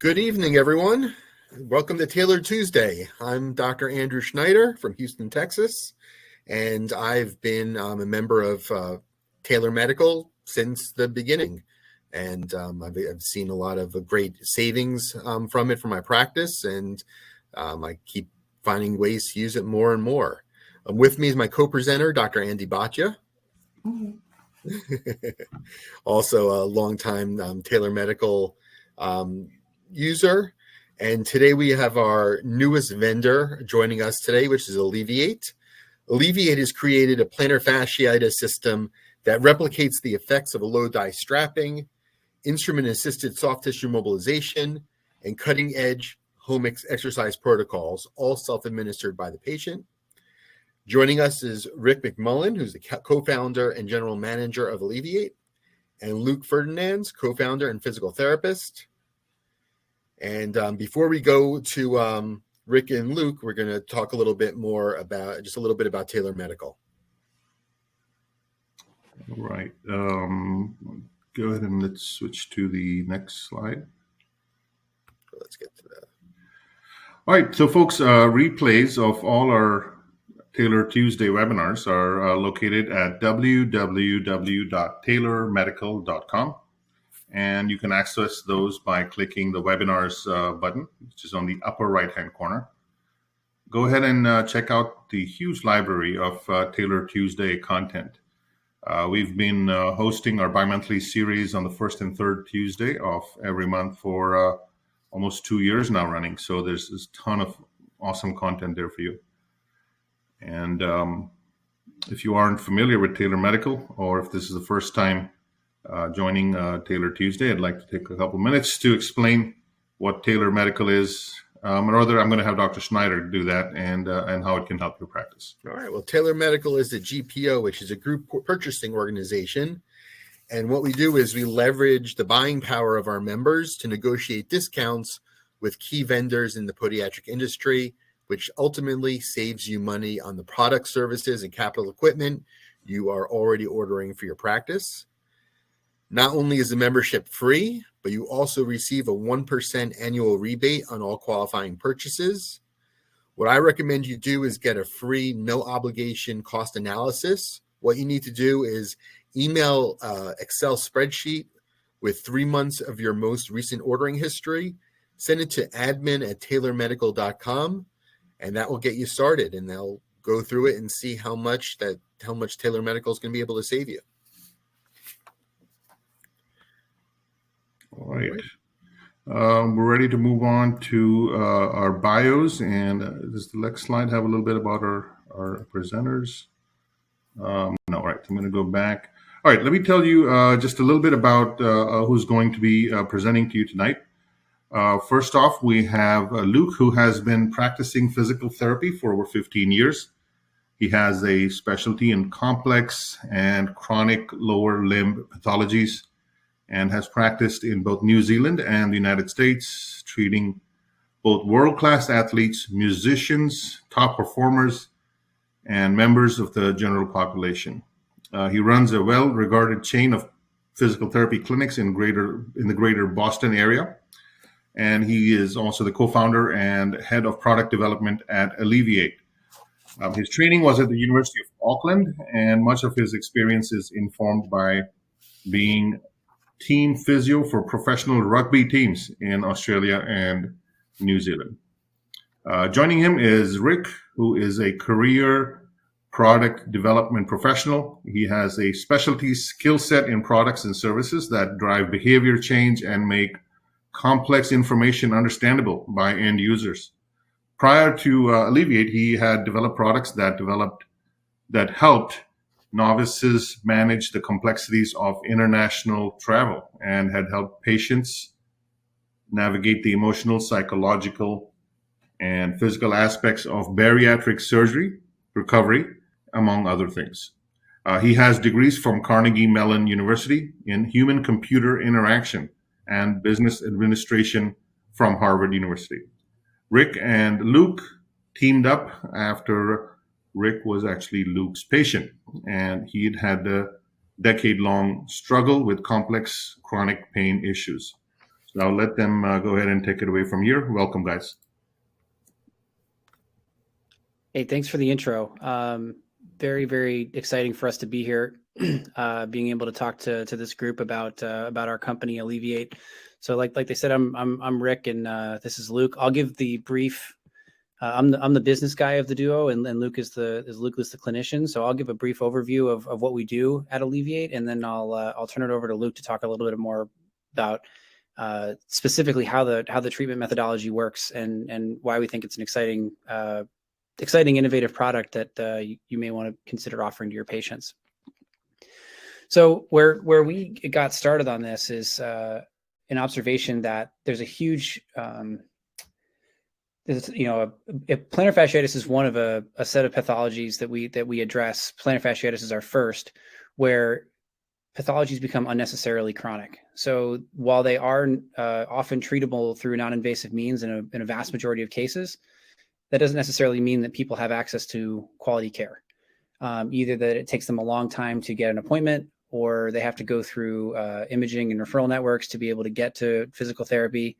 Good evening, everyone. Welcome to Taylor Tuesday. I'm Dr. Andrew Schneider from Houston, Texas, and I've been a member of Taylor Medical since the beginning. And I've seen a lot of great savings from it for my practice, and I keep finding ways to use it more and more. With me is my co-presenter, Dr. Andy Bhatia. Also a longtime Taylor Medical user. And today we have our newest vendor joining us today, which is Alleviate. Alleviate has created a plantar fasciitis system that replicates the effects of a low dye strapping, instrument-assisted soft tissue mobilization, and cutting-edge home exercise protocols, all self-administered by the patient. Joining us is Rick McMullen, who's the co-founder and general manager of Alleviate, and Luke Ferdinands, co-founder and physical therapist. And before we go to Rick and Luke, we're going to talk a little bit more about Taylor Medical. All right. Go ahead and let's switch to the next slide. Let's get to that. All right. So, folks, replays of all our Taylor Tuesday webinars are located at www.taylormedical.com. And you can access those by clicking the webinars button, which is on the upper right-hand corner. Go ahead and check out the huge library of Taylor Tuesday content. We've been hosting our bi-monthly series on the first and third Tuesday of every month for almost 2 years now running. So there's a ton of awesome content there for you. And if you aren't familiar with Taylor Medical, or if this is the first time joining Taylor Tuesday, I'd like to take a couple minutes to explain what Taylor Medical is. Or rather, I'm going to have Dr. Schneider do that and how it can help your practice. All right. Well, Taylor Medical is a GPO, which is a group purchasing organization. And what we do is we leverage the buying power of our members to negotiate discounts with key vendors in the podiatric industry, which ultimately saves you money on the product, services, and capital equipment you are already ordering for your practice. Not only is the membership free, but you also receive a 1% annual rebate on all qualifying purchases. What I recommend you do is get a free, no obligation cost analysis. What you need to do is email Excel spreadsheet with 3 months of your most recent ordering history, send it to admin@taylormedical.com, and that will get you started. And they'll go through it and see how much Taylor Medical is going to be able to save you. All right. We're ready to move on to our bios. And does the next slide have a little bit about our presenters? No, right. I'm going to go back. All right. Let me tell you just a little bit about who's going to be presenting to you tonight. First off, we have Luke, who has been practicing physical therapy for over 15 years. He has a specialty in complex and chronic lower limb pathologies, and has practiced in both New Zealand and the United States, treating both world-class athletes, musicians, top performers, and members of the general population. He runs a well-regarded chain of physical therapy clinics in the greater Boston area, and he is also the co-founder and head of product development at Alleviate. His training was at the University of Auckland, and much of his experience is informed by being team physio for professional rugby teams in Australia and New Zealand. Joining him is Rick, who is a career product development professional. He has a specialty skill set in products and services that drive behavior change and make complex information understandable by end users. Prior to Alleviate, he had developed products that helped novices manage the complexities of international travel and had helped patients navigate the emotional, psychological, and physical aspects of bariatric surgery, recovery, among other things. He has degrees from Carnegie Mellon University in human-computer interaction and business administration from Harvard University. Rick and Luke teamed up after Rick was actually Luke's patient, and he'd had a decade-long struggle with complex chronic pain issues. So I'll let them go ahead and take it away from here. Welcome, guys. Hey, thanks for the intro. Very, very exciting for us to be here, being able to talk to this group about our company, Alleviate. So, like they said, I'm Rick, and this is Luke. I'll give the brief. I'm the business guy of the duo, and Luke is the clinician. So I'll give a brief overview of what we do at Alleviate, and then I'll turn it over to Luke to talk a little bit more about specifically how the treatment methodology works and why we think it's an exciting, innovative product that you may want to consider offering to your patients. So where we got started on this is an observation that there's a huge plantar fasciitis is one of a set of pathologies that we address. Plantar fasciitis is our first, where pathologies become unnecessarily chronic. So while they are often treatable through non-invasive means in a vast majority of cases, that doesn't necessarily mean that people have access to quality care. Either that it takes them a long time to get an appointment, or they have to go through imaging and referral networks to be able to get to physical therapy.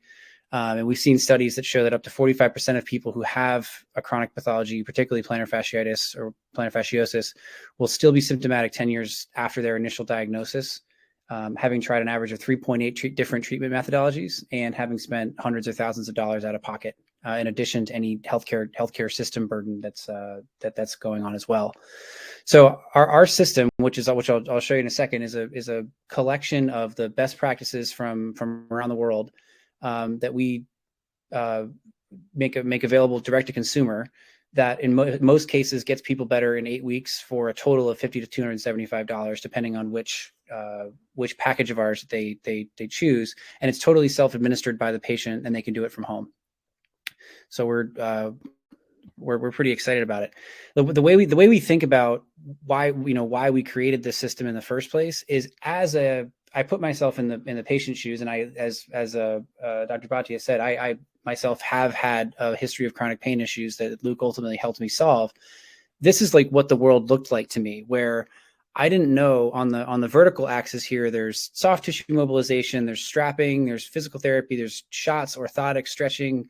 And we've seen studies that show that up to 45% of people who have a chronic pathology, particularly plantar fasciitis or plantar fasciosis, will still be symptomatic 10 years after their initial diagnosis, having tried an average of 3.8 different treatment methodologies and having spent hundreds of thousands of dollars out of pocket, in addition to any healthcare system burden that's going on as well. So our system, which I'll show you in a second, is a collection of the best practices from around the world that we make available direct to consumer, that in most cases gets people better in 8 weeks for a total of $50 to $275, depending on which package of ours they choose, and it's totally self-administered by the patient, and they can do it from home. So we're pretty excited about it. The way we think about why we created this system in the first place is I put myself in the patient's shoes, and as Dr. Bhatia said, I myself have had a history of chronic pain issues that Luke ultimately helped me solve. This is like what the world looked like to me, where I didn't know on the vertical axis here, there's soft tissue mobilization, there's strapping, there's physical therapy, there's shots, orthotics, stretching,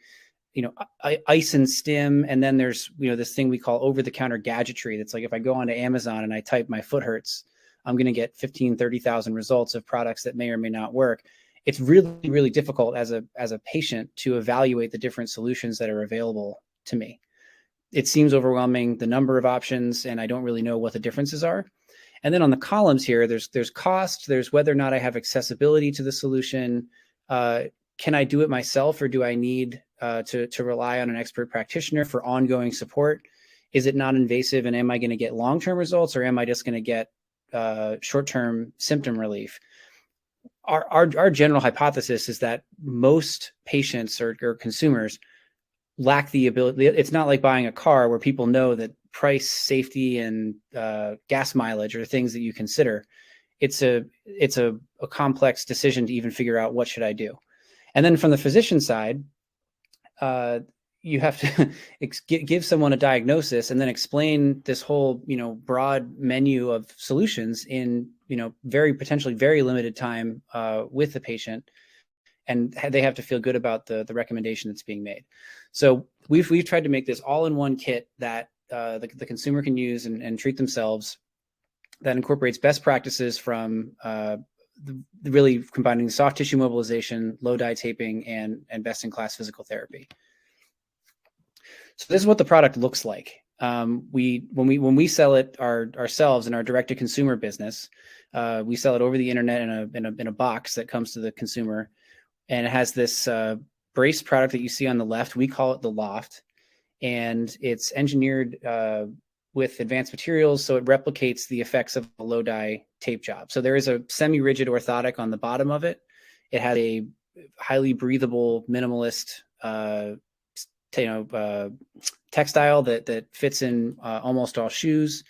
ice and stim. And then there's, this thing we call over-the-counter gadgetry. That's like, if I go onto Amazon and I type my foot hurts, I'm going to get 15, 30,000 results of products that may or may not work. It's really, really difficult as a patient to evaluate the different solutions that are available to me. It seems overwhelming, the number of options, and I don't really know what the differences are. And then on the columns here, there's cost, there's whether or not I have accessibility to the solution. Can I do it myself, or do I need to rely on an expert practitioner for ongoing support? Is it non-invasive, and am I going to get long-term results, or am I just going to get short-term symptom relief? Our general hypothesis is that most patients or consumers lack the ability. It's not like buying a car where people know that price, safety, and gas mileage are things that you consider. It's a complex decision to even figure out what should I do. And then from the physician side, you have to give someone a diagnosis and then explain this whole, broad menu of solutions in, potentially very limited time with the patient. And they have to feel good about the recommendation that's being made. So we've tried to make this all-in-one kit that the consumer can use and treat themselves, that incorporates best practices from really combining soft tissue mobilization, low dye taping, and best-in-class physical therapy. So this is what the product looks like. When we sell it ourselves in our direct-to-consumer business, we sell it over the internet in a box that comes to the consumer, and it has this brace product that you see on the left. We call it the Loft, and it's engineered with advanced materials, so it replicates the effects of a low dye tape job. So there is a semi-rigid orthotic on the bottom of it. It has a highly breathable, minimalist textile that fits in almost all shoes,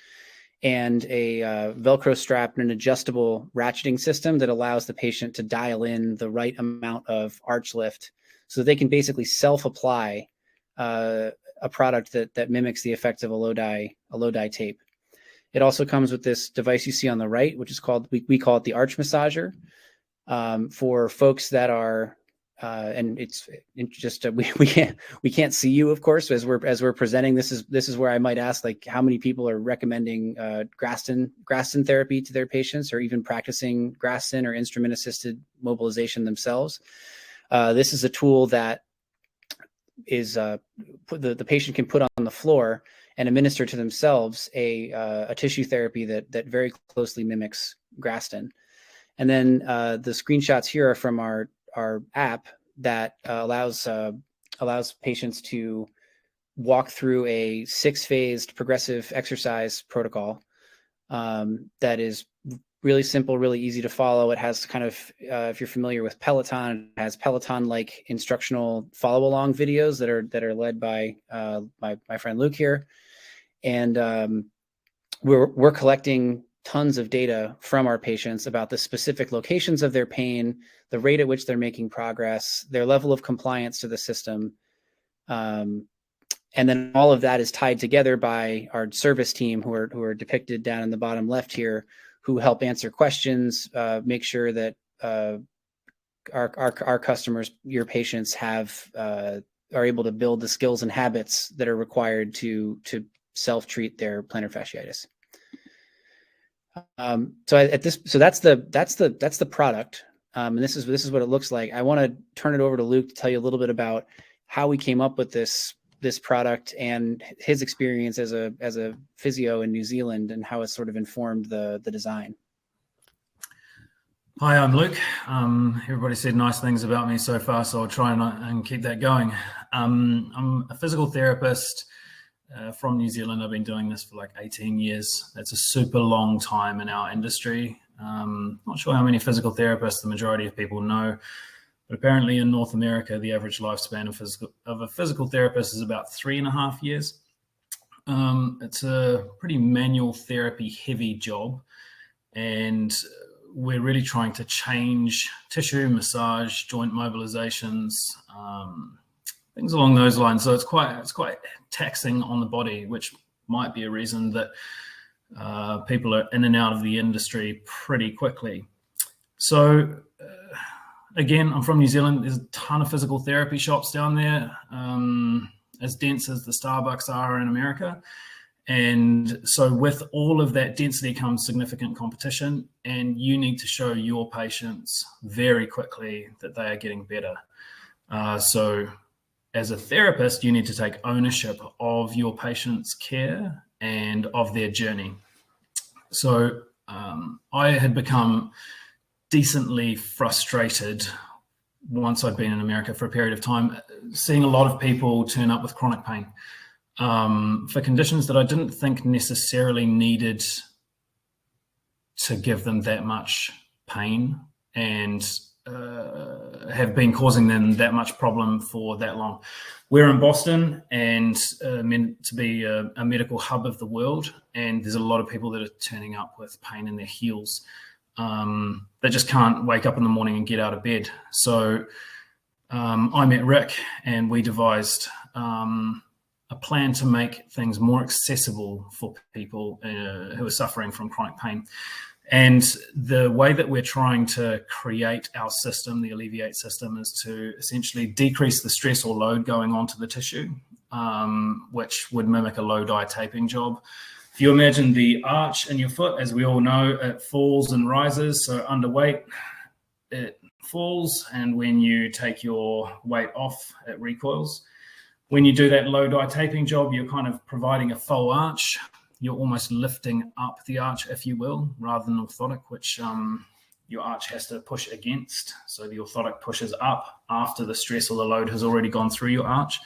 and a Velcro strap and an adjustable ratcheting system that allows the patient to dial in the right amount of arch lift, so they can basically self-apply a product that mimics the effects of a low dye tape. It also comes with this device you see on the right, which is called, we call it the arch massager, for folks that are and it's just we can't see you, of course, as we're presenting. This is where I might ask, like, how many people are recommending Graston therapy to their patients, or even practicing Graston or instrument assisted mobilization themselves. This is a tool that is the patient can put on the floor and administer to themselves a tissue therapy that very closely mimics Graston. And then the screenshots here are from our app that allows patients to walk through a 6-phased progressive exercise protocol that is really simple, really easy to follow. It has kind of, if you're familiar with Peloton, it has Peloton-like instructional follow-along videos that are led by my friend Luke here, and we're collecting tons of data from our patients about the specific locations of their pain, the rate at which they're making progress, their level of compliance to the system. And then all of that is tied together by our service team, who are depicted down in the bottom left here, who help answer questions, make sure that our customers, your patients, are able to build the skills and habits that are required to self-treat their plantar fasciitis. So that's the product, and this is what it looks like. I want to turn it over to Luke to tell you a little bit about how we came up with this product and his experience as a physio in New Zealand, and how it sort of informed the design. Hi, I'm Luke. Everybody said nice things about me so far, so I'll try and keep that going. I'm a physical therapist from New Zealand. I've been doing this for like 18 years. That's a super long time in our industry. Not sure how many physical therapists the majority of people know, but apparently in North America, the average lifespan of a physical therapist is about 3.5 years. It's a pretty manual therapy heavy job, and we're really trying to change tissue, massage, joint mobilizations, things along those lines. So it's quite taxing on the body, which might be a reason that people are in and out of the industry pretty quickly. So again, I'm from New Zealand. There's a ton of physical therapy shops down there, as dense as the Starbucks are in America. And so with all of that density comes significant competition, and you need to show your patients very quickly that they are getting better. So as a therapist, you need to take ownership of your patient's care and of their journey. So I had become decently frustrated once I'd been in America for a period of time, seeing a lot of people turn up with chronic pain for conditions that I didn't think necessarily needed to give them that much pain, and have been causing them that much problem for that long. We're in Boston, and meant to be a medical hub of the world, and there's a lot of people that are turning up with pain in their heels. They just can't wake up in the morning and get out of bed. So I met Rick, and we devised a plan to make things more accessible for people who are suffering from chronic pain. And the way that we're trying to create our system, the Alleviate system, is to essentially decrease the stress or load going onto the tissue, which would mimic a low-dye taping job. If you imagine the arch in your foot, as we all know, it falls and rises. So under weight, it falls, and when you take your weight off, it recoils. When you do that low-dye taping job, you're kind of providing a faux arch. You're almost lifting up the arch, if you will, rather than orthotic, which your arch has to push against. So the orthotic pushes up after the stress or the load has already gone through your arch.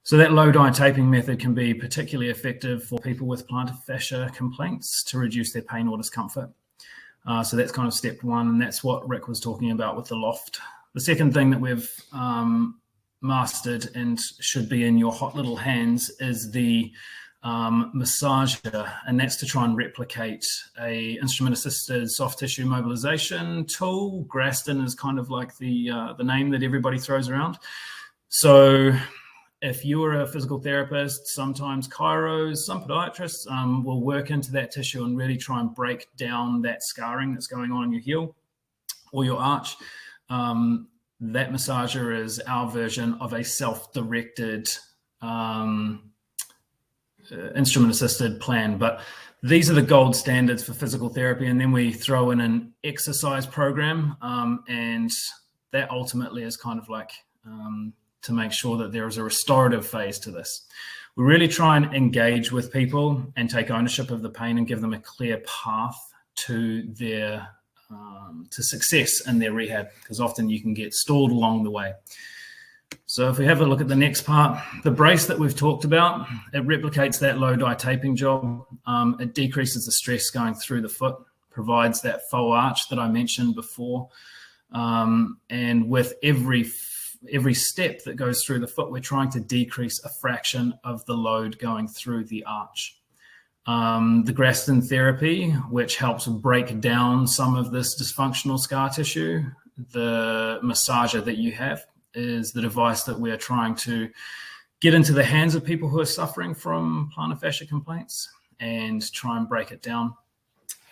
So that low-dye taping method can be particularly effective for people with plantar fascia complaints to reduce their pain or discomfort. So that's kind of step one, and that's what Rick was talking about with the loft. The second thing that we've mastered and should be in your hot little hands is the massager, and that's to try and replicate a instrument-assisted soft tissue mobilization tool. Graston is kind of like the name that everybody throws around. So if you are a physical therapist, sometimes chiros, some podiatrists will work into that tissue and really try and break down that scarring that's going on in your heel or your arch. that massager is our version of a self-directed instrument-assisted plan. But these are the gold standards for physical therapy, and then we throw in an exercise program, and that ultimately is kind of like to make sure that there is a restorative phase to this. We really try and engage with people and take ownership of the pain and give them a clear path to their to success in their rehab, because often you can get stalled along the way. So if we have a look at the next part, the brace that we've talked about, it replicates that low dye taping job. It decreases the stress going through the foot, provides that faux arch that I mentioned before. And with every step that goes through the foot, we're trying to decrease a fraction of the load going through the arch. The Graston therapy, which helps break down some of this dysfunctional scar tissue, the massager that you have, is the device that we're trying to get into the hands of people who are suffering from plantar fascia complaints and try and break it down.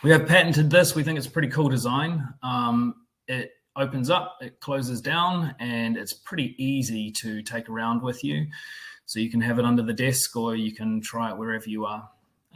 We have patented this. We think it's a pretty cool design. It opens up, it closes down, and it's pretty easy to take around with you. So you can have it under the desk or you can try it wherever you are.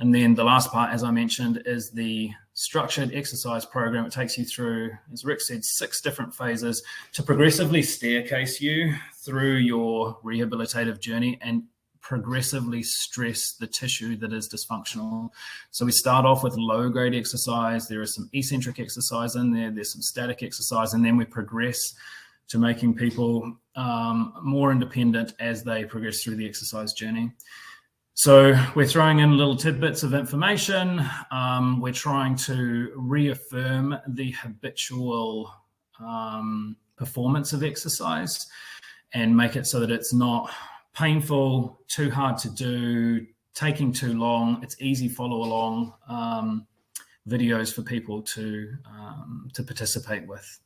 And then the last part, as I mentioned, is the structured exercise program. It takes you through, as Rick said, 6 different phases to progressively staircase you through your rehabilitative journey and progressively stress the tissue that is dysfunctional. So we start off with low-grade exercise. There is some eccentric exercise in there. There's some static exercise. And then we progress to making people more independent as they progress through the exercise journey. So we're throwing in little tidbits of information. We're trying to reaffirm the habitual performance of exercise and make it so that it's not painful, too hard to do, taking too long. It's easy follow along videos for people to participate with.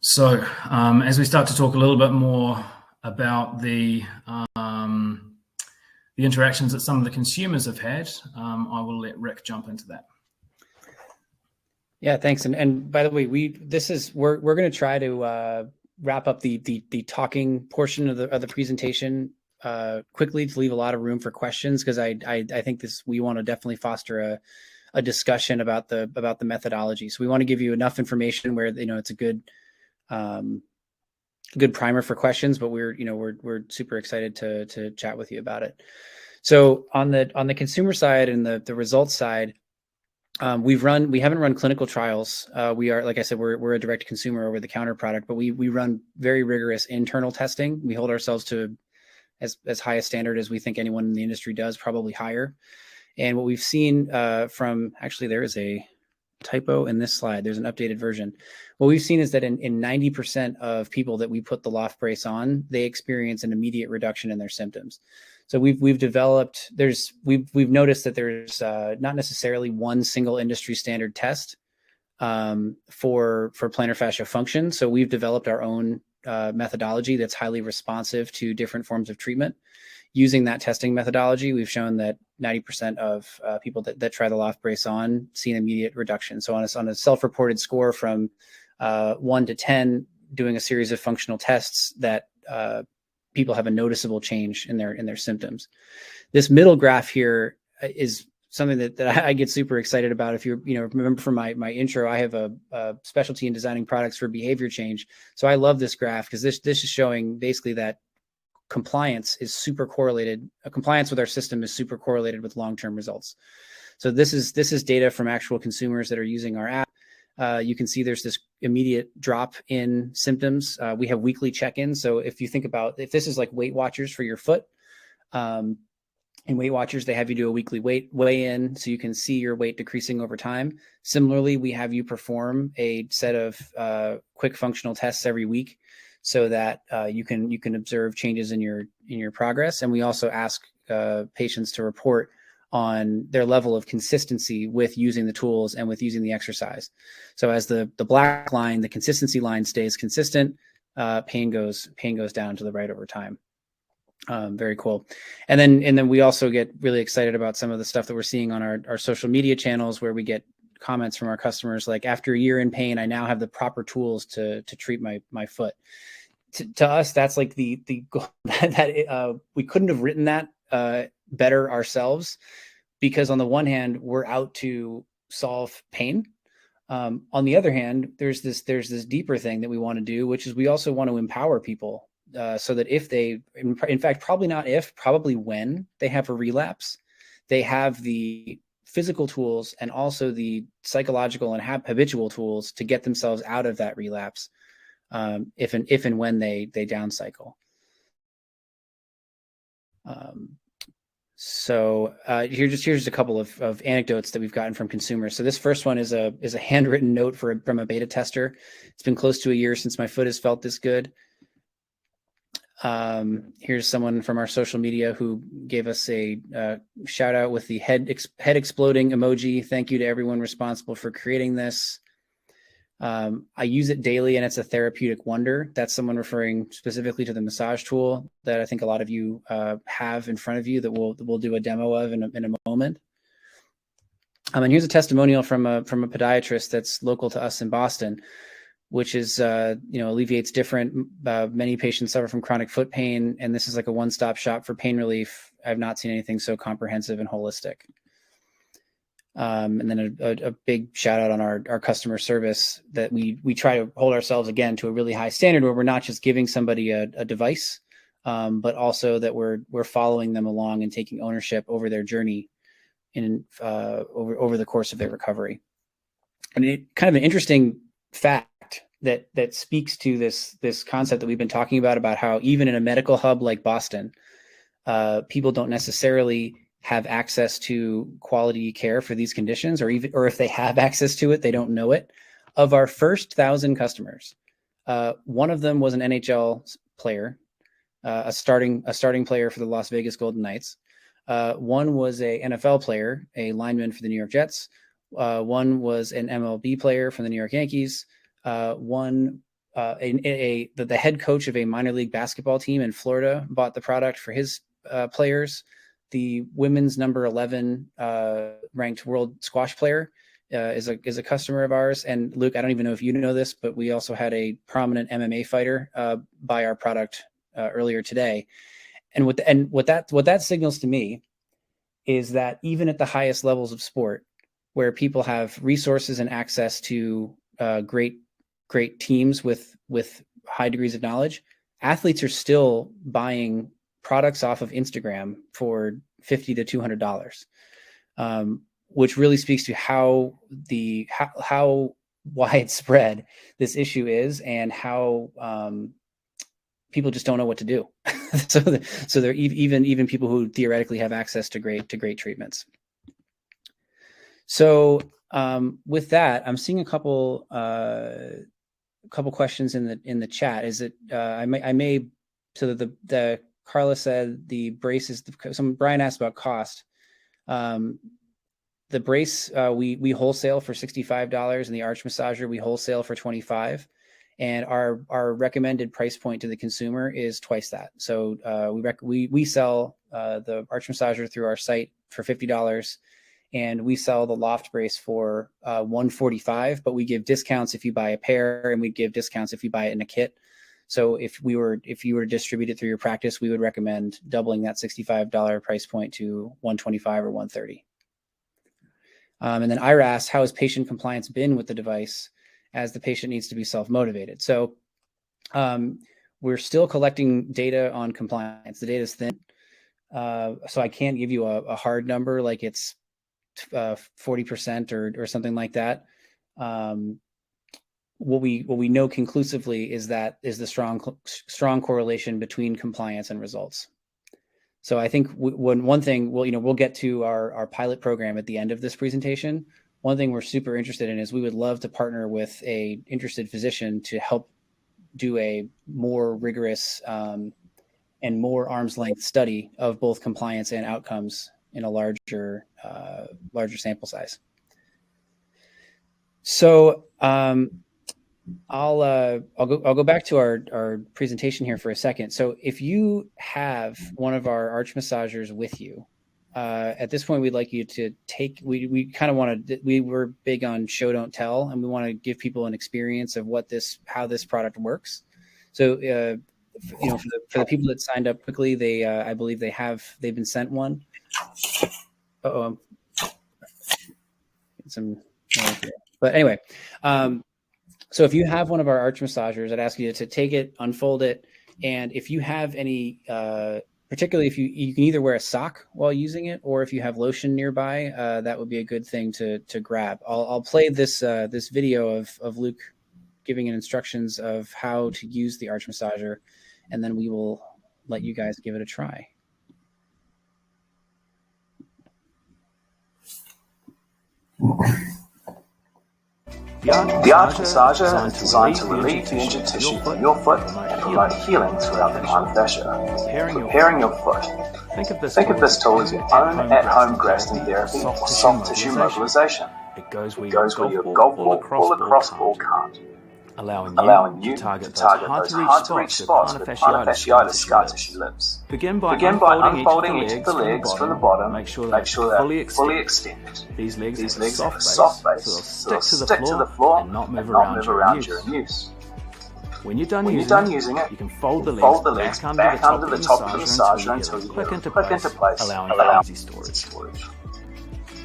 So as we start to talk a little bit more about the interactions that some of the consumers have had, I will let Rick jump into that. Yeah, thanks. And by the way, we're going to try to wrap up the talking portion of the presentation quickly to leave a lot of room for questions, because I think we want to definitely foster a discussion about the methodology. So we want to give you enough information where it's a good primer for questions, but we're super excited to chat with you about it. So on the consumer side and the results side, we haven't run clinical trials. We are, like I said, we're a direct consumer over the counter product, but we run very rigorous internal testing. We hold ourselves to as high a standard as we think anyone in the industry does, probably higher. And what we've seen actually there is a typo in this slide. There's an updated version. What we've seen is that in 90% of people that we put the loft brace on, they experience an immediate reduction in their symptoms. So we've noticed that there's not necessarily one single industry standard test for plantar fascia function. So we've developed our own methodology that's highly responsive to different forms of treatment. Using that testing methodology, we've shown that 90% of people that try the loft brace on see an immediate reduction. So on a self-reported score from 1 to 10, doing a series of functional tests, that people have a noticeable change in their symptoms. This middle graph here is something that I get super excited about. If you remember from my intro, I have a specialty in designing products for behavior change. So I love this graph because this is showing basically that compliance is super correlated. Compliance with our system is super correlated with long-term results. So this is data from actual consumers that are using our app. You can see there's this immediate drop in symptoms. We have weekly check-ins. So if you think about, if this is like Weight Watchers for your foot, in Weight Watchers, they have you do a weekly weigh-in so you can see your weight decreasing over time. Similarly, we have you perform a set of quick functional tests every week so that you can observe changes in your progress. And we also ask patients to report on their level of consistency with using the tools and with using the exercise. So as the black line, the consistency line stays consistent, pain goes down to the right over time. Very cool. And then we also get really excited about some of the stuff that we're seeing on our social media channels, where we get comments from our customers, like after a year in pain, I now have the proper tools to treat my foot. To us, that's like the goal that we couldn't have written that better ourselves, because on the one hand, we're out to solve pain. On the other hand, there's this deeper thing that we want to do, which is we also want to empower people so that if they, in fact, probably when they have a relapse, they have the physical tools and also the psychological and habitual tools to get themselves out of that relapse if and when they down cycle. So here's a couple of anecdotes that we've gotten from consumers. So this first one is a handwritten note from a beta tester. It's been close to a year since my foot has felt this good. Here's someone from our social media who gave us a shout out with the head exploding emoji. Thank you to everyone responsible for creating this. I use it daily and it's a therapeutic wonder. That's someone referring specifically to the massage tool that I think a lot of you have in front of you that we'll do a demo of in a moment. And here's a testimonial from a podiatrist that's local to us in Boston, which is, Alleviate's different. Many patients suffer from chronic foot pain, and this is like a one-stop shop for pain relief. I've not seen anything so comprehensive and holistic. And then a big shout out on our customer service, that we try to hold ourselves again to a really high standard, where we're not just giving somebody a device, but also that we're following them along and taking ownership over their journey over the course of their recovery. And kind of an interesting fact that speaks to this concept that we've been talking about how even in a medical hub like Boston, people don't necessarily have access to quality care for these conditions, or if they have access to it, they don't know it. Of our first 1,000 customers, one of them was an NHL player, a starting player for the Las Vegas Golden Knights. One was a NFL player, a lineman for the New York Jets. One was an MLB player from the New York Yankees. The head coach of a minor league basketball team in Florida bought the product for his players. The women's number 11 ranked world squash player is a customer of ours. And Luke, I don't even know if you know this, but we also had a prominent MMA fighter buy our product earlier today. And what that signals to me is that even at the highest levels of sport, where people have resources and access to great teams with high degrees of knowledge, athletes are still buying products off of Instagram for $50 to $200, which really speaks to how widespread this issue is, and how people just don't know what to do. so there even people who theoretically have access to great treatments. So with that, I'm seeing a couple questions in the chat. Is it so the Carla said the brace is Brian asked about cost. The brace we wholesale for $65, and the arch massager we wholesale for $25, and our recommended price point to the consumer is twice that. So we sell the arch massager through our site for $50, and we sell the loft brace for $145, but we give discounts if you buy a pair, and we give discounts if you buy it in a kit. So if you were to distribute it through your practice, we would recommend doubling that $65 price point to $125 or $130. And then Ira asked, how has patient compliance been with the device, as the patient needs to be self-motivated? So we're still collecting data on compliance. The data is thin, so I can't give you a hard number like it's 40% or something like that. What we know conclusively is the strong correlation between compliance and results. So I think one thing we'll get to our pilot program at the end of this presentation. One thing we're super interested in is we would love to partner with a interested physician to help do a more rigorous and more arm's length study of both compliance and outcomes in a larger sample size. So I'll go back to our presentation here for a second. So if you have one of our arch massagers with you, at this point, we'd like you to take, we kind of want to, we were big on show, don't tell, and we want to give people an experience of how this product works. So, you know, for the people that signed up quickly, they, I believe they've been sent one. But anyway, so if you have one of our arch massagers, I'd ask you to take it, unfold it. And if you have any, particularly if you can either wear a sock while using it, or if you have lotion nearby, that would be a good thing to grab. I'll play this this video of Luke giving instructions of how to use the arch massager, and then we will let you guys give it a try. The arch massager is designed to relieve the injured tissue from your foot and promote healing throughout the plantar fascia. Preparing your foot. Think of this tool as your own at-home Graston therapy for soft tissue mobilization. It goes where your golf ball across ball can't, allowing you to target those hard-to-reach spots where plantar fasciitis scar tissue lives. Begin by unfolding each of the legs from the bottom. Make sure they're fully extended. These legs have a soft base, so they'll stick to the floor and not move around during use. When you're done using it, you can fold the legs back under the top of the massager until you click into place, allowing easy storage.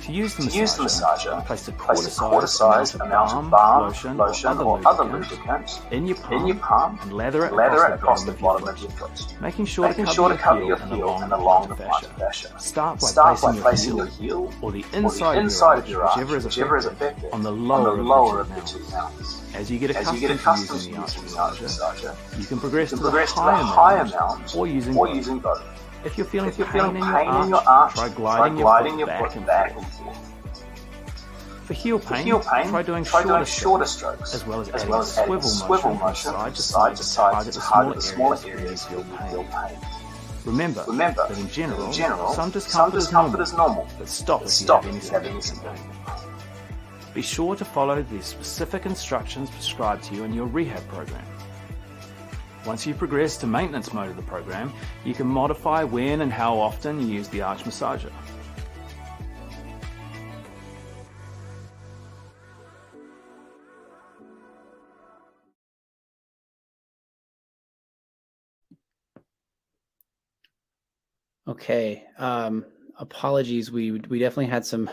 To use the massager, place a quarter-size amount of balm, lotion, or other lubricant in your palm and lather it across the bottom of your foot, making sure to cover your heel and along the plantar fascia. Start by placing your heel or the inside of your arch, whichever is affected, on the lower of the two mounts. As you get accustomed to using the arch massager, you can progress to the higher mount or using both. If you're feeling pain in your arch, try gliding your foot back and forth. For heel pain, try doing shorter strokes, as well as adding swivel motion from side to side to target the smaller areas where you feel pain. Remember that in general, some discomfort is normal, but stop if you have any significant pain. Be sure to follow the specific instructions prescribed to you in your rehab program. Once you progress to maintenance mode of the program, you can modify when and how often you use the arch massager. Okay. Apologies. We definitely had some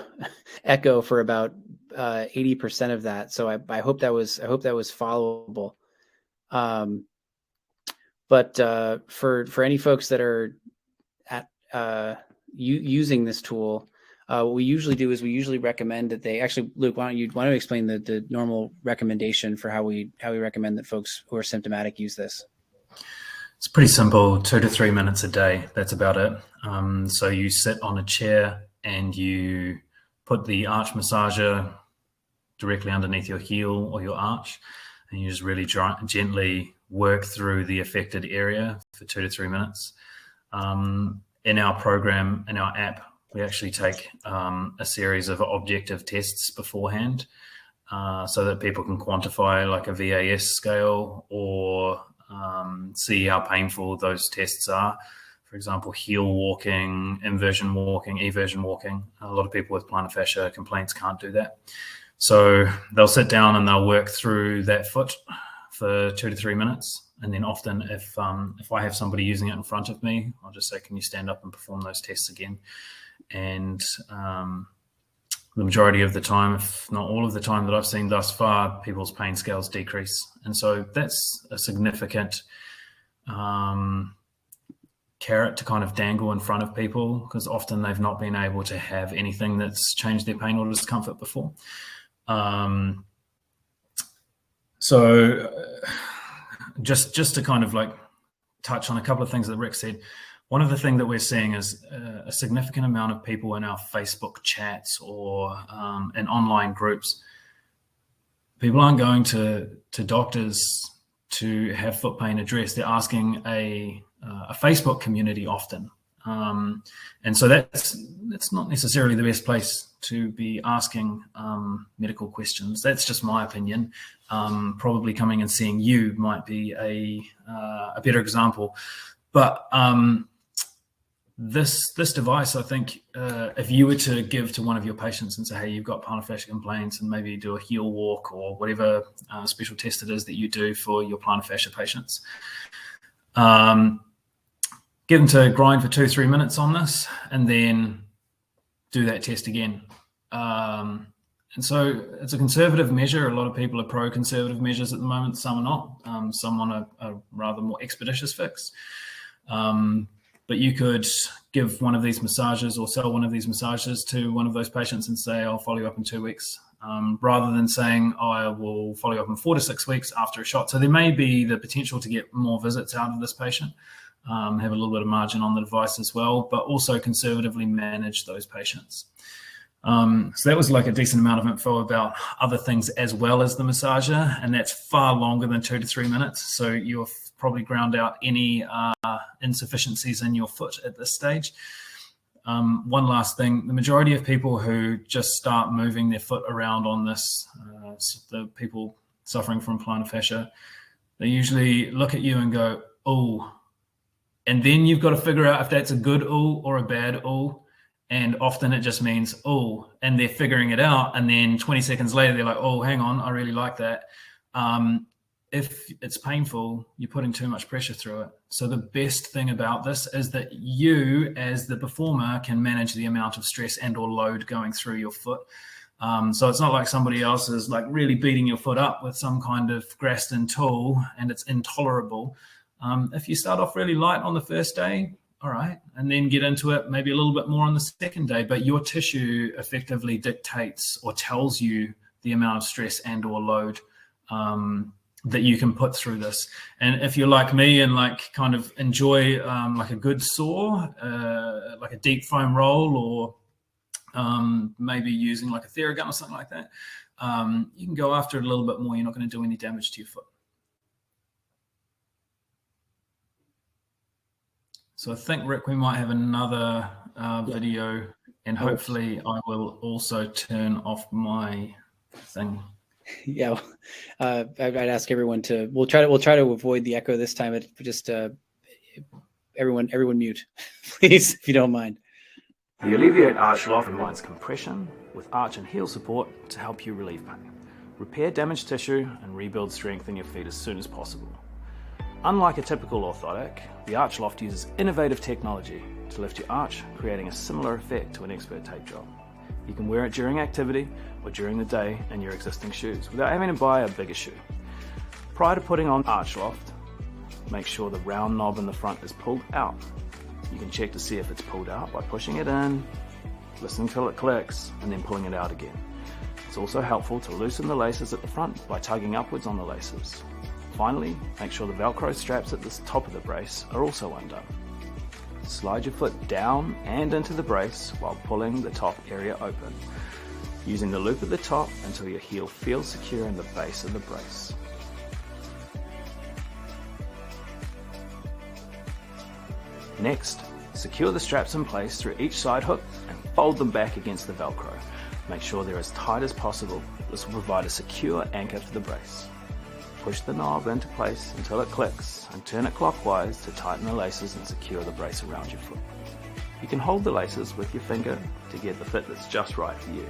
echo for about 80% of that. So I hope that was followable. But for any folks that are at using this tool, what we usually do is we usually recommend that they actually, Luke, why don't you explain the normal recommendation for how we recommend that folks who are symptomatic use this? It's pretty simple, 2 to 3 minutes a day. That's about it. So you sit on a chair and you put the arch massager directly underneath your heel or your arch, and you just really gently work through the affected area for 2 to 3 minutes. In our program, in our app, we actually take a series of objective tests beforehand so that people can quantify like a VAS scale or see how painful those tests are. For example, heel walking, inversion walking, eversion walking. A lot of people with plantar fascia complaints can't do that. So they'll sit down and they'll work through that foot for 2 to 3 minutes. And then often if I have somebody using it in front of me, I'll just say, can you stand up and perform those tests again? And the majority of the time, if not all of the time that I've seen thus far, people's pain scales decrease. And so that's a significant carrot to kind of dangle in front of people, because often they've not been able to have anything that's changed their pain or discomfort before. So just to kind of like touch on a couple of things that Rick said, one of the things that we're seeing is a significant amount of people in our Facebook chats or in online groups. People aren't going to doctors to have foot pain addressed. They're asking a Facebook community often. And so that's not necessarily the best place to be asking medical questions. That's just my opinion. Probably coming and seeing you might be a better example. But this device, I think, if you were to give to one of your patients and say, hey, you've got plantar fascia complaints, and maybe do a heel walk or whatever special test it is that you do for your plantar fascia patients, get them to grind for 2-3 minutes on this, and then do that test again. And so it's a conservative measure. A lot of people are pro-conservative measures at the moment. Some are not. Some want a rather more expeditious fix. But you could give one of these massages or sell one of these massages to one of those patients and say, I'll follow you up in 2 weeks, rather than saying, I will follow you up in 4 to 6 weeks after a shot. So there may be the potential to get more visits out of this patient, have a little bit of margin on the device as well, but also conservatively manage those patients. So that was like a decent amount of info about other things as well as the massager, and that's far longer than 2 to 3 minutes. So you've probably ground out any insufficiencies in your foot at this stage. One last thing, the majority of people who just start moving their foot around on this, the people suffering from plantar fascia, they usually look at you and go, oh, and then you've got to figure out if that's a good oh or a bad oh. And often it just means, oh, and they're figuring it out. And then 20 seconds later, they're like, oh, hang on, I really like that. If it's painful, you're putting too much pressure through it. So the best thing about this is that you, as the performer, can manage the amount of stress and or load going through your foot. So it's not like somebody else is like really beating your foot up with some kind of Graston tool and it's intolerable. If you start off really light on the first day, all right, and then get into it maybe a little bit more on the second day, but your tissue effectively dictates or tells you the amount of stress and or load that you can put through this. And if you're like me and like kind of enjoy like a good saw, like a deep foam roll, or maybe using like a Theragun or something like that, you can go after it a little bit more. You're not going to do any damage to your foot. So I think, Rick, we might have another video, and hopefully I will also turn off my thing. Yeah, I'd ask everyone to. We'll try to avoid the echo this time. But just everyone mute, please, if you don't mind. The Alleviate Arch Loft combines compression with arch and heel support to help you relieve pain, repair damaged tissue, and rebuild strength in your feet as soon as possible. Unlike a typical orthotic, the Arch Loft uses innovative technology to lift your arch, creating a similar effect to an expert tape job. You can wear it during activity or during the day in your existing shoes without having to buy a bigger shoe. Prior to putting on Arch Loft, make sure the round knob in the front is pulled out. You can check to see if it's pulled out by pushing it in, listening till it clicks, and then pulling it out again. It's also helpful to loosen the laces at the front by tugging upwards on the laces. Finally, make sure the Velcro straps at the top of the brace are also undone. Slide your foot down and into the brace while pulling the top area open, using the loop at the top until your heel feels secure in the base of the brace. Next, secure the straps in place through each side hook and fold them back against the Velcro. Make sure they're as tight as possible. This will provide a secure anchor to the brace. Push the knob into place until it clicks and turn it clockwise to tighten the laces and secure the brace around your foot. You can hold the laces with your finger to get the fit that's just right for you.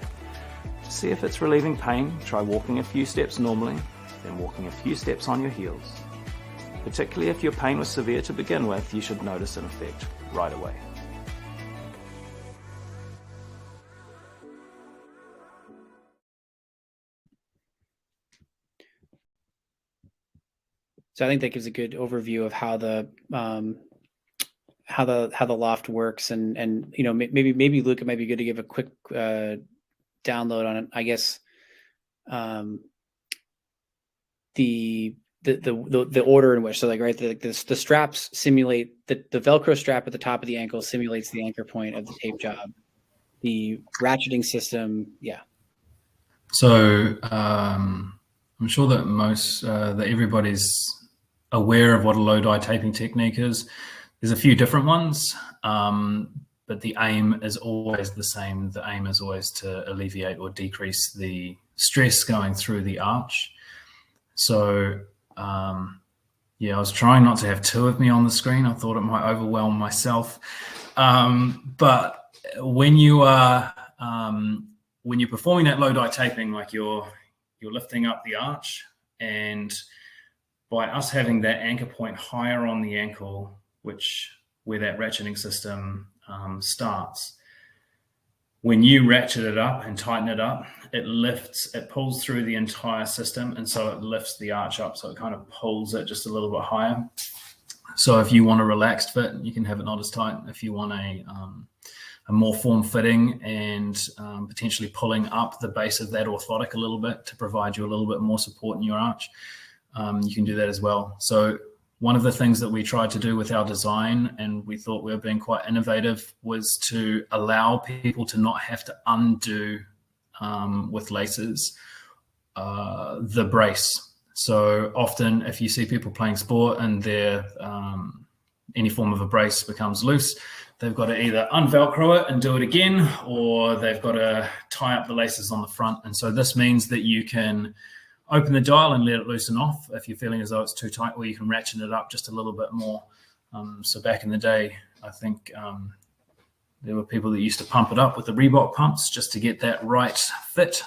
To see if it's relieving pain, try walking a few steps normally, then walking a few steps on your heels. Particularly if your pain was severe to begin with, you should notice an effect right away. So I think that gives a good overview of how the loft works, and you know, maybe Luke, it might be good to give a quick download on it. I guess the order in which, so like, right, the straps simulate the Velcro strap at the top of the ankle simulates the anchor point of the tape job. The ratcheting system, yeah. So I'm sure that that everybody's aware of what a low dye taping technique is. There's a few different ones, but the aim is always the same. The aim is always to alleviate or decrease the stress going through the arch. So yeah, I was trying not to have two of me on the screen. I thought it might overwhelm myself. But when you are when you're performing that low dye taping, like you're lifting up the arch, and by us having that anchor point higher on the ankle, where that ratcheting system starts, when you ratchet it up and tighten it up, it pulls through the entire system, and so it lifts the arch up, so it kind of pulls it just a little bit higher. So if you want a relaxed fit, you can have it not as tight. If you want a more form-fitting and potentially pulling up the base of that orthotic a little bit to provide you a little bit more support in your arch, you can do that as well. So one of the things that we tried to do with our design, and we thought we were being quite innovative, was to allow people to not have to undo with laces the brace. So often if you see people playing sport and any form of a brace becomes loose, they've got to either unvelcro it and do it again, or they've got to tie up the laces on the front. And so this means that you can open the dial and let it loosen off if you're feeling as though it's too tight, or you can ratchet it up just a little bit more. So back in the day, I think there were people that used to pump it up with the Reebok pumps just to get that right fit.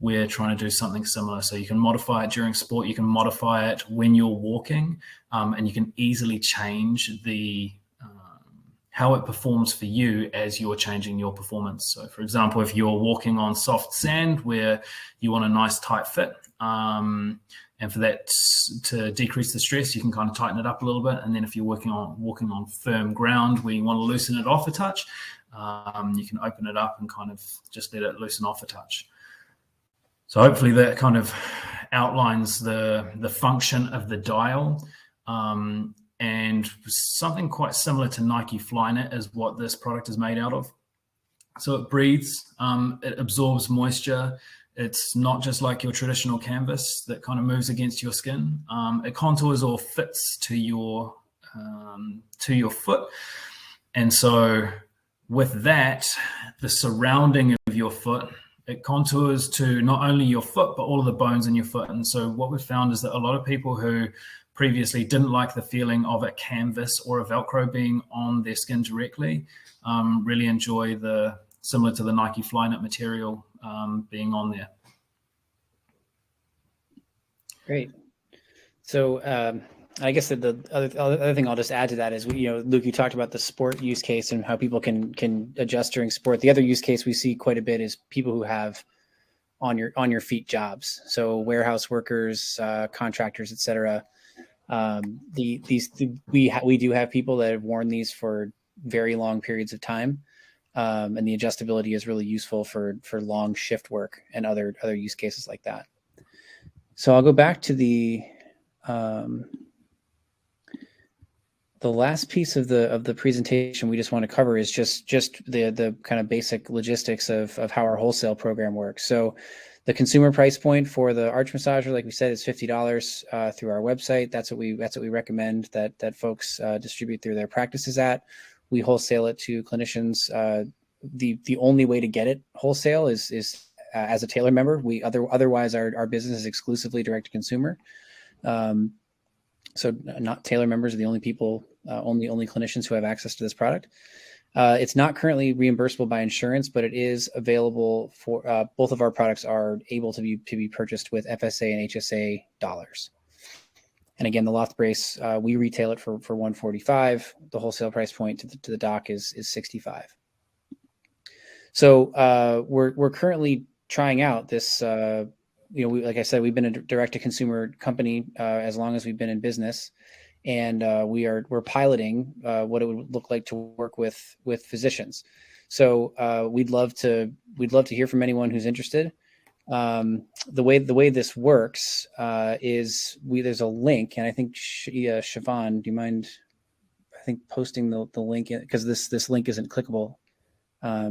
We're trying to do something similar. So you can modify it during sport, you can modify it when you're walking, and you can easily change how it performs for you as you're changing your performance. So for example, if you're walking on soft sand where you want a nice tight fit, and for that to decrease the stress, you can kind of tighten it up a little bit. And then if you're walking on firm ground where you want to loosen it off a touch, you can open it up and kind of just let it loosen off a touch. So hopefully that kind of outlines the function of the dial. And something quite similar to Nike Flyknit is what this product is made out of. So it breathes, it absorbs moisture. It's not just like your traditional canvas that kind of moves against your skin. It contours or fits to your foot. And so with that, the surrounding of your foot, it contours to not only your foot, but all of the bones in your foot. And so what we've found is that a lot of people who previously didn't like the feeling of a canvas or a Velcro being on their skin directly really enjoy similar to the Nike Flyknit material being on there. Great. So I guess that the other thing I'll just add to that is, Luke, you talked about the sport use case and how people can adjust during sport. The other use case we see quite a bit is people who have on your feet jobs. So warehouse workers, contractors, et cetera. We do have people that have worn these for very long periods of time. And the adjustability is really useful for long shift work and other use cases like that. So I'll go back to the last piece of the presentation we just want to cover is just the kind of basic logistics of how our wholesale program works. So the consumer price point for the arch massager, like we said, is $50 through our website. That's what we recommend that folks distribute through their practices at. We wholesale it to clinicians. The only way to get it wholesale is as a Taylor member. Otherwise our business is exclusively direct to consumer. So not Taylor members are the only people, only clinicians who have access to this product. It's not currently reimbursable by insurance, but it is available for both of our products are able to be purchased with FSA and HSA dollars. And again, the Loft brace, we retail it for $145. The wholesale price point to the doc is $65. So we're currently trying out this. Like I said, we've been a direct-to-consumer company as long as we've been in business, and we're piloting what it would look like to work with physicians. So we'd love to hear from anyone who's interested. The way this works is there's a link, and I think Siobhan, do you mind? I think posting the link because this link isn't clickable.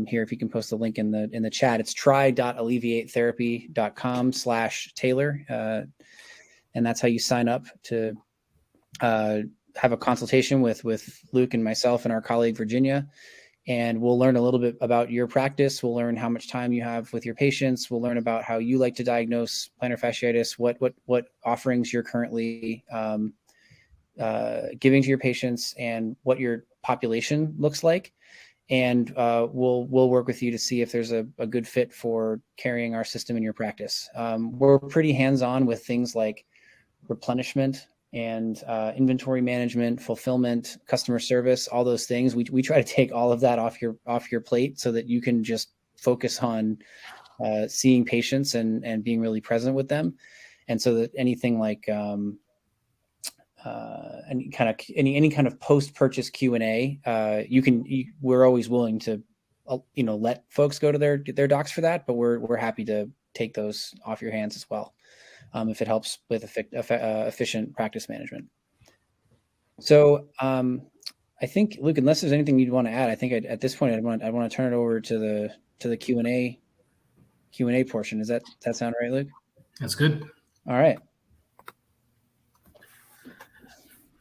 Here, if you can post the link in the chat, it's try.alleviatetherapy.com/Taylor. And that's how you sign up to have a consultation with Luke and myself and our colleague, Virginia. And we'll learn a little bit about your practice. We'll learn how much time you have with your patients. We'll learn about how you like to diagnose plantar fasciitis, what offerings you're currently giving to your patients, and what your population looks like. And we'll work with you to see if there's a good fit for carrying our system in your practice. We're pretty hands-on with things like replenishment and inventory management, fulfillment, customer service, all those things. We try to take all of that off your plate so that you can just focus on seeing patients and being really present with them. And so that anything like any kind of post-purchase Q&A, we're always willing to, let folks go to their docs for that, but we're happy to take those off your hands as well, if it helps with efficient practice management. So I think, Luke, unless there's anything you'd want to add, I think at this point I'd want to turn it over to the Q&A portion. Does that sound right, Luke? That's good. All right.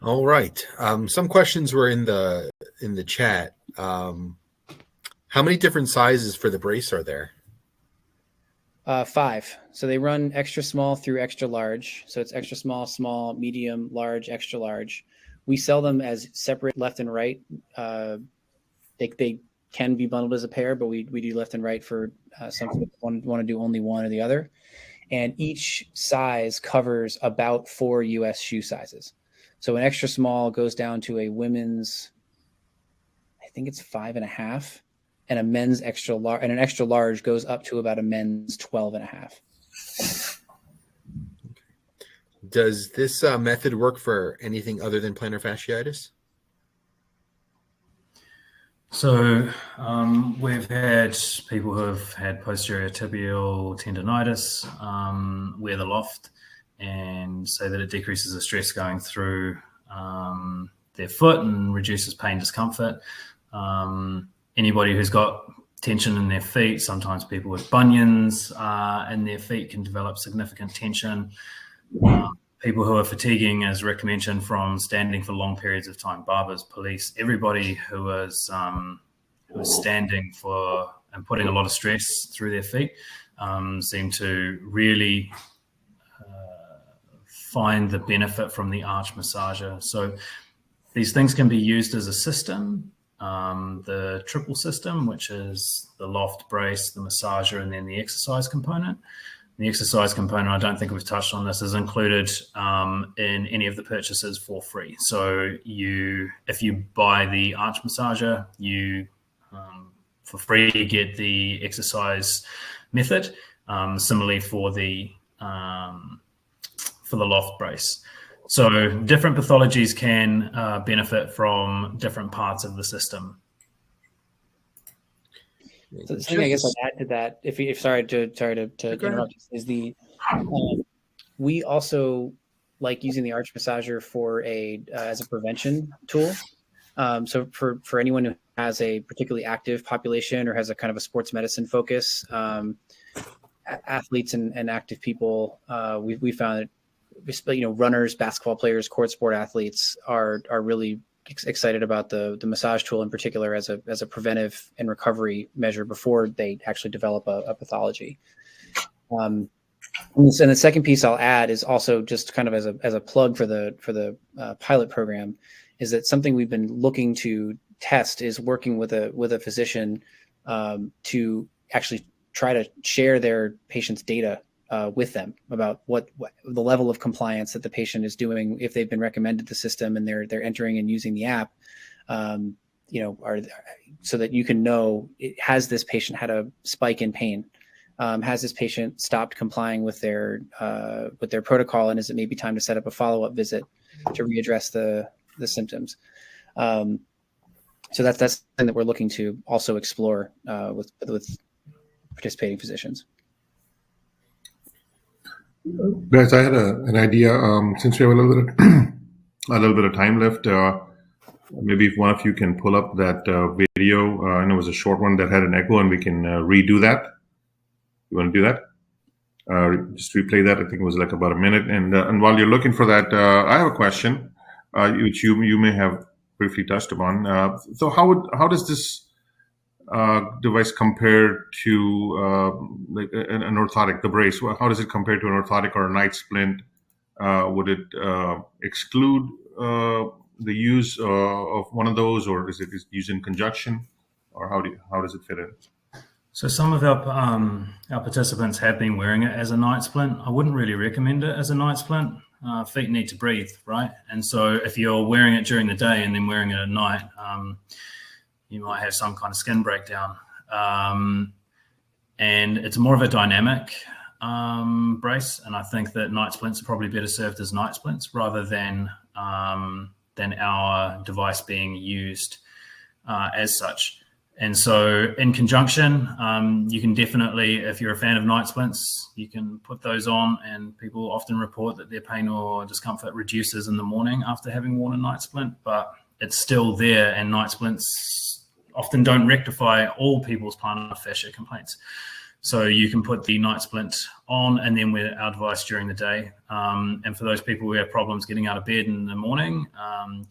All right. Some questions were in the chat. How many different sizes for the brace are there? 5. So they run extra small through extra large. So it's extra small, small, medium, large, extra large. We sell them as separate left and right. They can be bundled as a pair, but we do left and right for some people want to do only one or the other. And each size covers about 4 US shoe sizes. So an extra small goes down to a women's, I think it's 5.5, and a men's extra large, and an extra large goes up to about a men's 12.5. Does this method work for anything other than plantar fasciitis? So we've had people who have had posterior tibial tendonitis wear the loft and say that it decreases the stress going through their foot and reduces pain, discomfort. Anybody who's got tension in their feet, sometimes people with bunions in their feet can develop significant tension. People who are fatiguing, as Rick mentioned, from standing for long periods of time, barbers, police, everybody who is standing for and putting a lot of stress through their feet seem to really find the benefit from the arch massager. So these things can be used as a system. The triple system, which is the loft, brace, the massager, and then the exercise component. The exercise component, I don't think we've touched on this, is included in any of the purchases for free. So if you buy the arch massager, you for free get the exercise method. Similarly for the loft brace. So different pathologies can benefit from different parts of the system. So the thing I guess I'd add to that, if sorry to interrupt, is we also like using the arch massager for as a prevention tool. So for anyone who has a particularly active population or has a kind of a sports medicine focus, athletes and active people, we found that runners, basketball players, court sport athletes are really excited about the massage tool in particular as a preventive and recovery measure before they actually develop a pathology. And the second piece I'll add is also just kind of as a plug for the pilot program, is that something we've been looking to test is working with a physician to actually try to share their patient's data with them about what the level of compliance that the patient is doing if they've been recommended the system and they're entering and using the app, so that you can know, has this patient had a spike in pain? Has this patient stopped complying with their protocol, and is it maybe time to set up a follow-up visit to readdress the symptoms? So that's something that we're looking to also explore with participating physicians. Guys, I had an idea. Since we have a little bit of time left, maybe if one of you can pull up that video. I know it was a short one that had an echo, and we can redo that. You want to do that? Just replay that. I think it was like about a minute. And while you're looking for that, I have a question, which you may have briefly touched upon. So how does this device compare to like an orthotic, the brace? How does it compare to an orthotic or a night splint? Would it exclude the use of one of those, or is it used in conjunction, or how does it fit in? So some of our participants have been wearing it as a night splint. I wouldn't really recommend it as a night splint. Feet need to breathe, right? And so if you're wearing it during the day and then wearing it at night, you might have some kind of skin breakdown. And it's more of a dynamic brace, and I think that night splints are probably better served as night splints rather than our device being used as such. And so in conjunction, you can definitely, if you're a fan of night splints, you can put those on, and people often report that their pain or discomfort reduces in the morning after having worn a night splint, but it's still there, and night splints often don't rectify all people's plantar fascia complaints. So you can put the night splint on and then wear our device during the day. And for those people who have problems getting out of bed in the morning,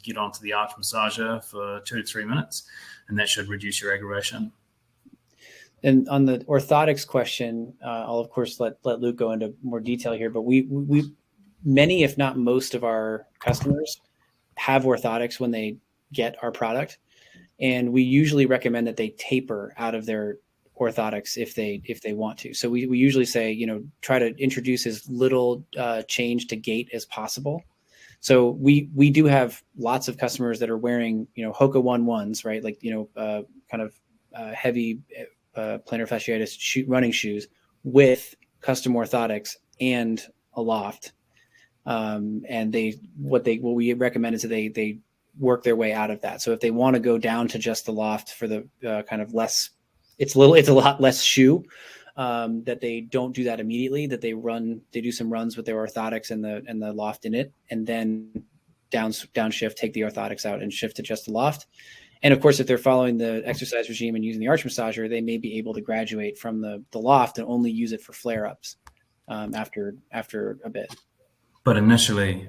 get onto the arch massager for 2 to 3 minutes, and that should reduce your aggravation. And on the orthotics question, I'll of course let Luke go into more detail here, but we many, if not most of our customers have orthotics when they get our product. And we usually recommend that they taper out of their orthotics if they want to. So we usually say, try to introduce as little change to gait as possible. So we do have lots of customers that are wearing, Hoka 1-1s, right? Like, kind of heavy plantar fasciitis running shoes with custom orthotics and a loft. And what we recommend is that they work their way out of that. So if they want to go down to just the loft for the kind of less, it's a lot less shoe, that they don't do that immediately, that they do some runs with their orthotics and the loft in it, and then downshift, take the orthotics out and shift to just the loft. And of course, if they're following the exercise regime and using the arch massager, they may be able to graduate from the loft and only use it for flare-ups after a bit. But initially,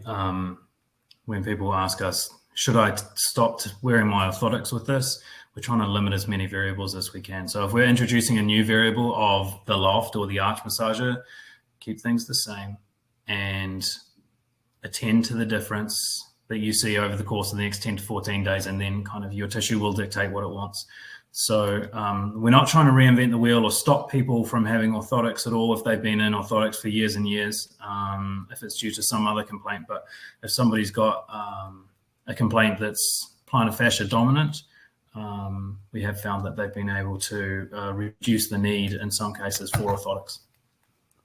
when people ask us, should I stop wearing my orthotics with this? We're trying to limit as many variables as we can. So if we're introducing a new variable of the loft or the arch massager, keep things the same and attend to the difference that you see over the course of the next 10 to 14 days, and then kind of your tissue will dictate what it wants. So we're not trying to reinvent the wheel or stop people from having orthotics at all if they've been in orthotics for years and years, if it's due to some other complaint. But if somebody's got a complaint that's plantar fascia dominant, we have found that they've been able to reduce the need in some cases for orthotics.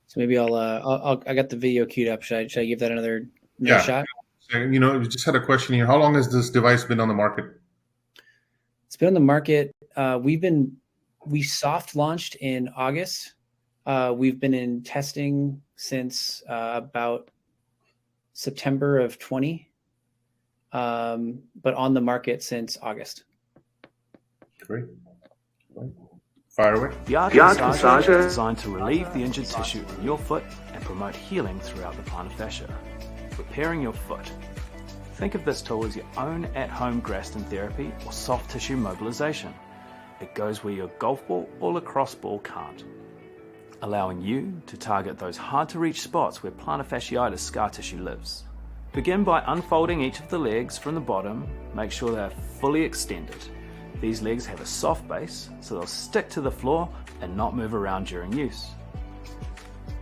So maybe I got the video queued up. Should I give that another shot? So, we just had a question here. How long has this device been on the market? It's been on the market. We soft launched in August. We've been in testing since about September of 20. But on the market since August. Great. Fire away. The arch massager is designed to relieve the injured tissue in your foot and promote healing throughout the plantar fascia. Repairing your foot. Think of this tool as your own at-home Graston therapy or soft tissue mobilization. It goes where your golf ball or lacrosse ball can't, allowing you to target those hard-to-reach spots where plantar fasciitis scar tissue lives. Begin by unfolding each of the legs from the bottom. Make sure they are fully extended. These legs have a soft base, so they'll stick to the floor and not move around during use.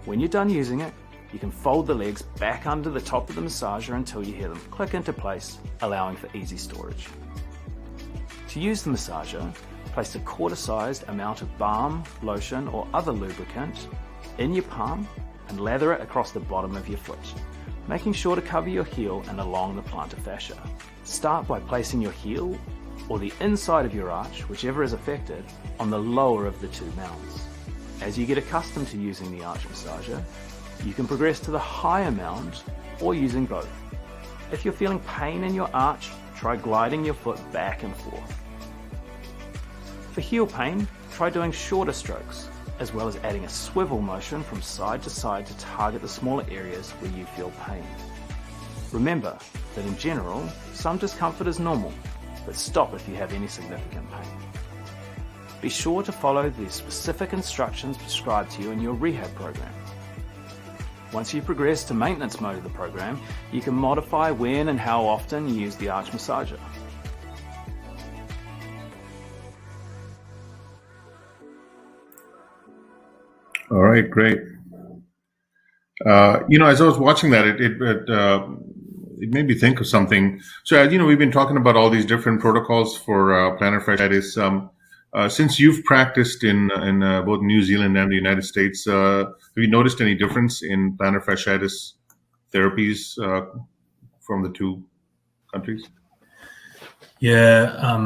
When you're done using it, you can fold the legs back under the top of the massager until you hear them click into place, allowing for easy storage. To use the massager, place a quarter-sized amount of balm, lotion, or other lubricant in your palm and lather it across the bottom of your foot, making sure to cover your heel and along the plantar fascia. Start by placing your heel or the inside of your arch, whichever is affected, on the lower of the two mounds. As you get accustomed to using the arch massager, you can progress to the higher mound or using both. If you're feeling pain in your arch, try gliding your foot back and forth. For heel pain, try doing shorter strokes, as well as adding a swivel motion from side to side to target the smaller areas where you feel pain. Remember that in general, some discomfort is normal, but stop if you have any significant pain. Be sure to follow the specific instructions prescribed to you in your rehab program. Once you progress to maintenance mode of the program, you can modify when and how often you use the arch massager. All right, great. As I was watching that, it made me think of something. So, we've been talking about all these different protocols for plantar fasciitis. Since you've practiced in both New Zealand and the United States, have you noticed any difference in plantar fasciitis therapies from the two countries? Yeah,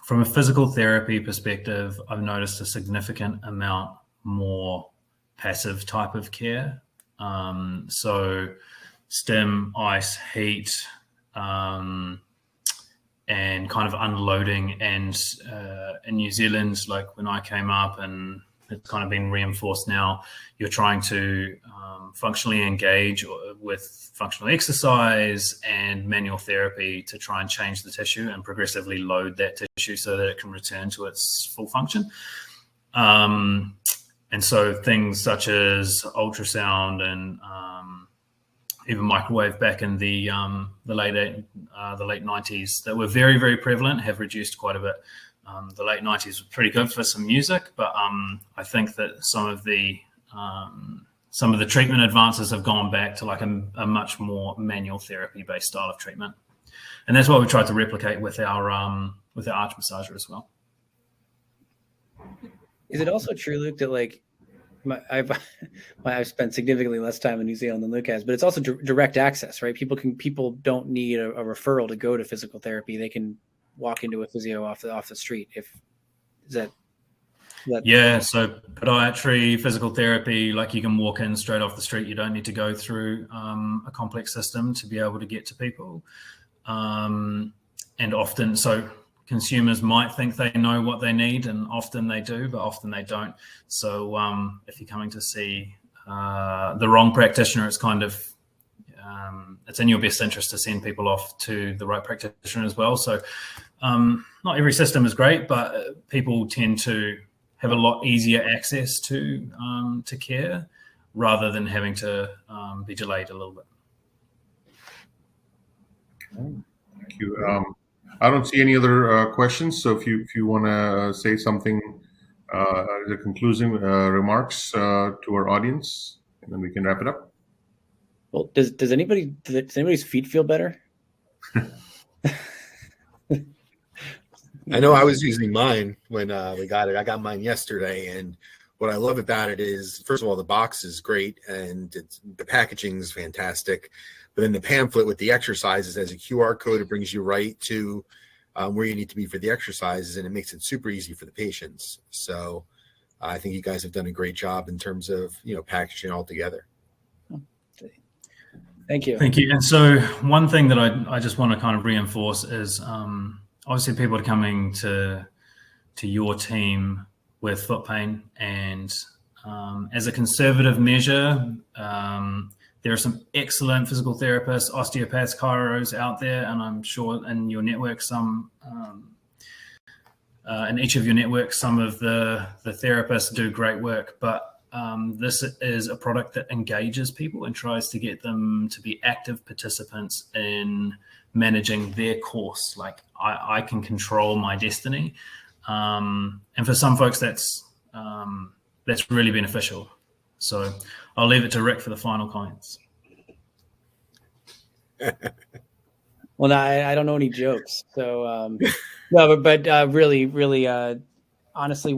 from a physical therapy perspective, I've noticed a significant amount more passive type of care. So stim, ice, heat, and kind of unloading. And in New Zealand, like when I came up, and it's kind of been reinforced now, you're trying to functionally engage with functional exercise and manual therapy to try and change the tissue and progressively load that tissue so that it can return to its full function. And so things such as ultrasound and even microwave back in the late 90s that were very, very prevalent have reduced quite a bit. The late 90s were pretty good for some music, but I think that some of the treatment advances have gone back to like a much more manual therapy based style of treatment, and that's what we tried to replicate with our arch massager as well. Is it also true, Luke, that like I've spent significantly less time in New Zealand than Luke has, but it's also direct access, right? People don't need a referral to go to physical therapy. They can walk into a physio off the street. Yeah, so podiatry, physical therapy, like you can walk in straight off the street. You don't need to go through a complex system to be able to get to people. And often, so consumers might think they know what they need, and often they do, but often they don't. So if you're coming to see the wrong practitioner, it's kind of it's in your best interest to send people off to the right practitioner as well. So not every system is great, but people tend to have a lot easier access to care rather than having to be delayed a little bit. Thank you. I don't see any other questions. So if you want to say something, the concluding remarks to our audience, and then we can wrap it up. Well, does anybody's feet feel better? I know I was using mine when we got it. I got mine yesterday, and what I love about it is, first of all, the box is great, and the packaging is fantastic. But then the pamphlet with the exercises has a QR code. It brings you right to where you need to be for the exercises, and it makes it super easy for the patients. So I think you guys have done a great job in terms of packaging it all together. Thank you. Thank you. And so one thing that I just want to kind of reinforce is obviously people are coming to your team with foot pain, and as a conservative measure, there are some excellent physical therapists, osteopaths, chiros out there, and I'm sure in your network, in each of your networks, some of the therapists do great work. But this is a product that engages people and tries to get them to be active participants in managing their course. Like I can control my destiny, and for some folks, that's really beneficial. So I'll leave it to Rick for the final comments. Well, no, I don't know any jokes. So no, but really, honestly,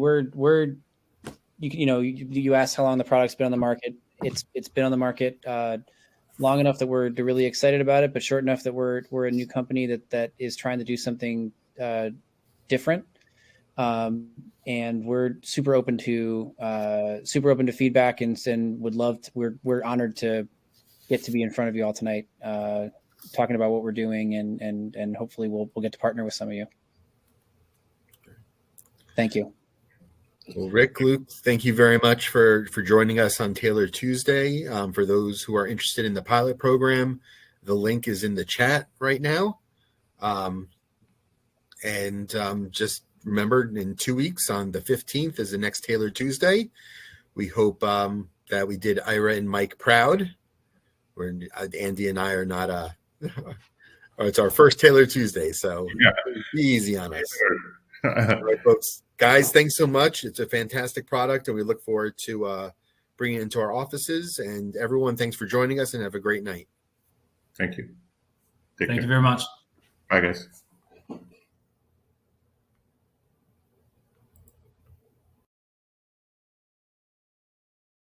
you asked how long the product's been on the market. It's been on the market long enough that we're really excited about it, but short enough that we're a new company that is trying to do something different. And we're super open to feedback, and would love to. We're honored to get to be in front of you all tonight, talking about what we're doing, and hopefully we'll get to partner with some of you. Thank you. Well, Rick, Luke, thank you very much for joining us on Taylor Tuesday. For those who are interested in the pilot program, the link is in the chat right now. Just remember, in 2 weeks on the 15th is the next Taylor Tuesday. We hope that we did Ira and Mike proud We're Andy and I are not it's our first Taylor Tuesday, so be easy on us. All right, folks. Guys, thanks so much. It's a fantastic product, and we look forward to bringing it into our offices. And everyone, thanks for joining us, and have a great night. Thank you. Thank you very much. Bye, guys.